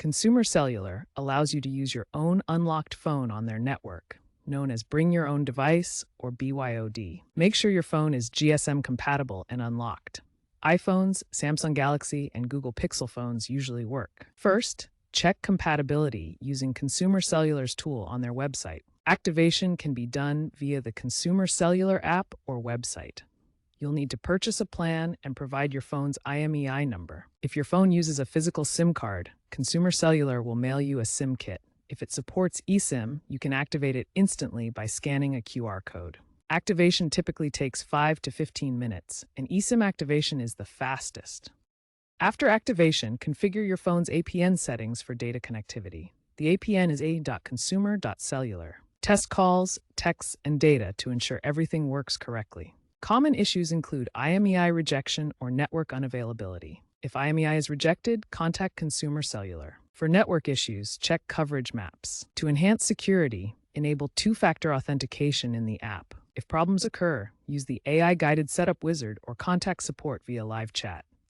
Consumer Cellular allows you to use your own unlocked phone on their network, known as Bring Your Own Device or BYOD. Make sure your phone is GSM compatible and unlocked. iPhones, Samsung Galaxy, and Google Pixel phones usually work. First, check compatibility using Consumer Cellular's tool on their website. Activation can be done via the Consumer Cellular app or website. You'll need to purchase a plan and provide your phone's IMEI number. If your phone uses a physical SIM card, Consumer Cellular will mail you a SIM kit. If it supports eSIM, you can activate it instantly by scanning a QR code. Activation typically takes 5 to 15 minutes, and eSIM activation is the fastest. After activation, configure your phone's APN settings for data connectivity. The APN is a.consumer.cellular. Test calls, texts, and data to ensure everything works correctly. Common issues include IMEI rejection or network unavailability. If IMEI is rejected, contact Consumer Cellular. For network issues, check coverage maps. To enhance security, enable two-factor authentication in the app. If problems occur, use the AI-guided setup wizard or contact support via live chat.